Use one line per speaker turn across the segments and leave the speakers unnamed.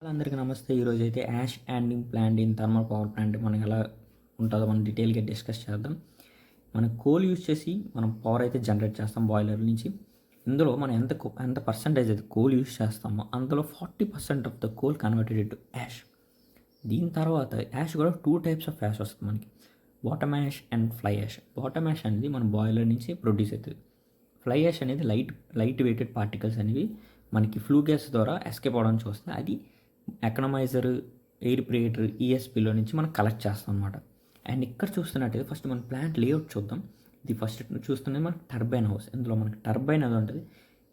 అందరికీ నమస్తే. ఈరోజు అయితే ash handling plant in thermal power plant మనం ఎలా ఉంటుందో మనం డీటెయిల్గా డిస్కస్ చేద్దాం. మనం కోల్ యూజ్ చేసి మనం పవర్ అయితే జనరేట్ చేస్తాం బాయిలర్ నుంచి. ఇందులో మనం ఎంత పర్సంటేజ్ అయితే కోల్ యూజ్ చేస్తామో అందులో 40% of the coal converted to ash. దీని తర్వాత యాష్ కూడా 2 టైప్స్ ఆఫ్ యాష్ వస్తుంది మనకి, bottom ash and fly ash. Bottom ash అనేది మన బాయిలర్ నుంచి ప్రొడ్యూస్ అవుతుంది. ఫ్లై యాష్ అనేది లైట్ వెయిటెడ్ పార్టికల్స్ అనేవి మనకి ఫ్లూ గ్యాస్ ద్వారా ఎస్కేప్ అవడానికి వస్తుంది. అది ఎకనమైజర్, ఎయిర్ ప్రియేటర్, ఈఎస్పీలో నుంచి మనం కలెక్ట్ చేస్తాం అనమాట. అండ్ ఇక్కడ చూస్తున్నట్టయితే ఫస్ట్ మన ప్లాంట్ లేఅవుట్ చూద్దాం. ఇది ఫస్ట్ చూస్తున్నది మనకి టర్బైన్ హౌస్. ఇందులో మనకి టర్బైన్ అది ఉంటుంది.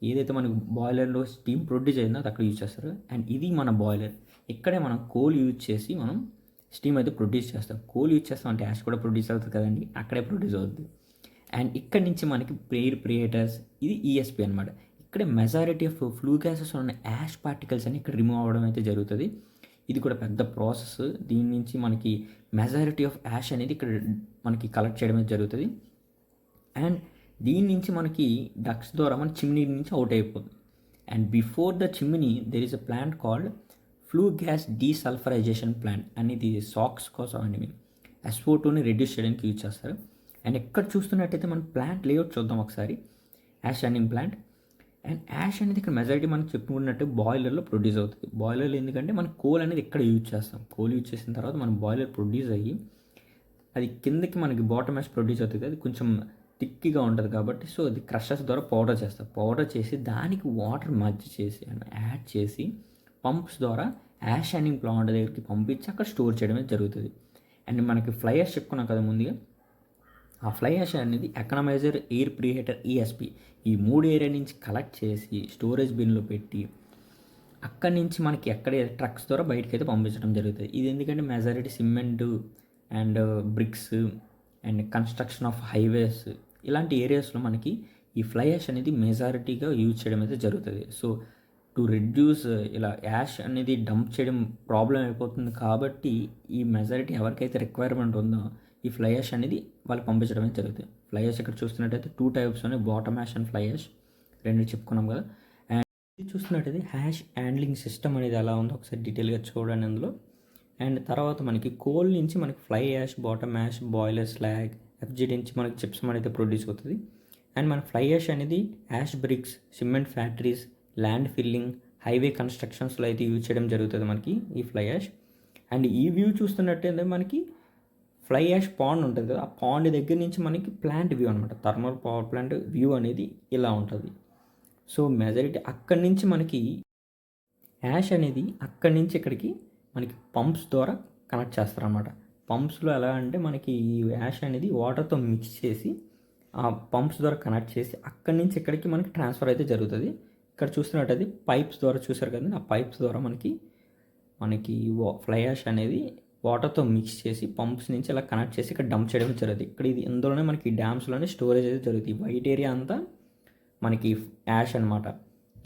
ఏదైతే మనకి బాయిలర్లో స్టీమ్ ప్రొడ్యూస్ అయిందో అది అక్కడ యూజ్ చేస్తారు. అండ్ ఇది మన బాయిలర్. ఇక్కడే మనం కోల్ యూజ్ చేసి మనం స్టీమ్ అయితే ప్రొడ్యూస్ చేస్తాం. కోల్ యూజ్ చేస్తాం అంటే యాష్ కూడా ప్రొడ్యూస్ అవుతుంది కదండి, అక్కడే ప్రొడ్యూస్ అవుతుంది. అండ్ ఇక్కడ నుంచి మనకి ఎయిర్ ప్రియేటర్స్, ఇది ఈఎస్పీ అనమాట. ఇక్కడ మెజారిటీ ఆఫ్ ఫ్లూ గ్యాసెస్ ఉన్న యాష్ పార్టికల్స్ అని ఇక్కడ రిమూవ్ అవ్వడం అయితే జరుగుతుంది. ఇది కూడా పెద్ద ప్రాసెస్. దీని నుంచి మనకి మెజారిటీ ఆఫ్ యాష్ అనేది ఇక్కడ మనకి కలెక్ట్ చేయడం అయితే జరుగుతుంది. అండ్ దీని నుంచి మనకి డక్స్ ద్వారా మన చిమ్నీ నుంచి అవుట్ అయిపోతుంది. And before the chimney there is a plant called flue gas desulfurization plant అనేది సాక్స్ కోసం అండి. మీరు SO2ని రెడ్యూస్ చేయడానికి యూజ్ చేస్తారు. అండ్ ఎక్కడ చూస్తున్నట్టయితే మనం ప్లాంట్ లేఅవుట్ చూద్దాం ఒకసారి. Ash handling plant. And ash అనేది ఇక్కడ మెజారిటీ మనకు చెప్పుకున్నట్టు బాయిలర్లో ప్రొడ్యూస్ అవుతుంది. బాయిలర్లో ఎందుకంటే మనం కోల్ అనేది ఇక్కడ యూజ్ చేస్తాం. కోల్ యూజ్ చేసిన తర్వాత మనం బాయిలర్ ప్రొడ్యూస్ అయ్యి అది కిందకి మనకి బాటమ్ యాష్ ప్రొడ్యూస్ అవుతుంది. అది కొంచెం థిక్గా ఉంటుంది కాబట్టి సో అది క్రషర్స్ ద్వారా పౌడర్ చేస్తాం. పౌడర్ చేసి దానికి వాటర్ మర్జ్ చేసి యాడ్ చేసి పంప్స్ ద్వారా యాష్ హ్యాండింగ్ ప్లాంట్ దగ్గరికి పంపించి అక్కడ స్టోర్ చేయడమే జరుగుతుంది. అండ్ మనకి ఫ్లై యాష్ చెప్పుకున్నాం కదా ముందుగా. ఆ ఫ్లై యాష్ అనేది ఎకనమైజర్, ఎయిర్ ప్రియేటర్, ఈఎస్పీ ఈ 3 ఏరియా నుంచి కలెక్ట్ చేసి స్టోరేజ్ బిన్లో పెట్టి అక్కడి నుంచి మనకి ఎక్కడ ట్రక్స్ ద్వారా బయటకు అయితే పంపించడం జరుగుతుంది. ఇది ఎందుకంటే majority cement and bricks and construction of highways ఇలాంటి ఏరియాస్లో మనకి ఈ ఫ్లై యాష్ అనేది మెజారిటీగా యూజ్ చేయడం అయితే జరుగుతుంది. సో టు రెడ్యూస్ ఇలా యాష్ అనేది డంప్ చేయడం ప్రాబ్లం అయిపోతుంది కాబట్టి ఈ మెజారిటీ ఎవరికైతే రిక్వైర్మెంట్ ఉందో ఈ ఫ్లై యాష్ అనేది వాళ్ళకి పంపించడమే జరుగుతుంది. ఫ్లై యాష్ ఇక్కడ చూస్తున్నట్టయితే 2 టైప్స్ ఉన్నాయి, bottom ash and fly ash. 2 చెప్పుకున్నాం కదా. అండ్ ఇది చూస్తున్నట్టయితే హ్యాష్ హ్యాండ్లింగ్ సిస్టమ్ అనేది ఎలా ఉందో ఒకసారి డీటెయిల్గా చూడండి అందులో. అండ్ తర్వాత మనకి కోల్ నుంచి మనకి fly ash, bottom ash, boiler slag, FGD నుంచి మనకి చిప్స్ అయితే ప్రొడ్యూస్ అవుతుంది. అండ్ మన ఫ్లై యాష్ అనేది ash bricks, cement factories, land filling, highway కన్స్ట్రక్షన్స్లో అయితే యూజ్ చేయడం జరుగుతుంది మనకి ఈ ఫ్లై యాష్. అండ్ ఈ వ్యూ చూస్తున్నట్టయితే మనకి ఫ్లై యాష్ పాండ్ ఉంటుంది కదా, ఆ పాండ్ దగ్గర నుంచి మనకి ప్లాంట్ వ్యూ అనమాట. థర్మల్ పవర్ ప్లాంట్ వ్యూ అనేది ఇలా ఉంటుంది. సో మెజారిటీ అక్కడి నుంచి మనకి యాష్ అనేది అక్కడి నుంచి ఇక్కడికి మనకి పంప్స్ ద్వారా కనెక్ట్ చేస్తారనమాట. పంప్స్లో ఎలా అంటే మనకి ఈ యాష్ అనేది వాటర్తో మిక్స్ చేసి ఆ పంప్స్ ద్వారా కనెక్ట్ చేసి అక్కడి నుంచి ఇక్కడికి మనకి ట్రాన్స్ఫర్ అయితే జరుగుతుంది. ఇక్కడ చూస్తున్నట్టయితే పైప్స్ ద్వారా చూసారు కదండి, ఆ పైప్స్ ద్వారా మనకి ఫ్లై యాష్ అనేది వాటర్తో మిక్స్ చేసి పంప్స్ నుంచి ఇలా కనెక్ట్ చేసి ఇక్కడ డంప్ చేయడం జరుగుతుంది. ఇక్కడ ఇది ఇందులోనే మనకి డ్యామ్స్లోనే స్టోరేజ్ అయితే జరుగుతుంది. వైట్ ఏరియా అంతా మనకి యాష్ అనమాట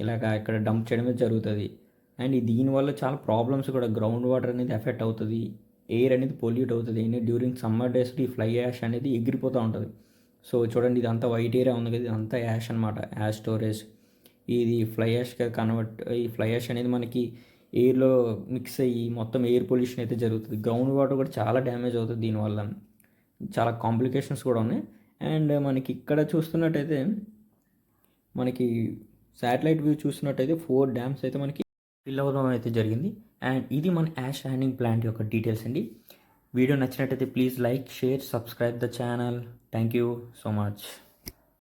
ఇలాగా ఇక్కడ డంప్ చేయడమే జరుగుతుంది. అండ్ దీనివల్ల చాలా ప్రాబ్లమ్స్ కూడా, గ్రౌండ్ వాటర్ అనేది ఎఫెక్ట్ అవుతుంది, ఎయిర్ అనేది పొల్యూట్ అవుతుంది. డ్యూరింగ్ సమ్మర్ డేస్లో ఈ ఫ్లై యాష్ అనేది ఎగిరిపోతూ ఉంటుంది. సో చూడండి ఇదంతా వైట్ ఏరియా ఉంది కదా, ఇదంతా యాష్ అనమాట, యాష్ స్టోరేజ్. ఇది ఫ్లై యాష్గా ఈ ఫ్లై యాష్ అనేది మనకి ఎయిర్లో మిక్స్ అయ్యి మొత్తం ఎయిర్ పొల్యూషన్ అయితే జరుగుతుంది. గ్రౌండ్ వాటర్ కూడా చాలా డ్యామేజ్ అవుతుంది దీనివల్ల, చాలా కాంప్లికేషన్స్ కూడా ఉన్నాయి. అండ్ మనకి ఇక్కడ చూస్తున్నట్టయితే మనకి శాటిలైట్ వ్యూ చూస్తున్నట్టయితే 4 డ్యామ్స్ అయితే మనకి ఫిల్ అవ్వడం అయితే జరిగింది. అండ్ ఇది మన యాష్ హ్యాండింగ్ ప్లాంట్ యొక్క డీటెయిల్స్ అండి. వీడియో నచ్చినట్టయితే please like, share, subscribe the channel. Thank you so much.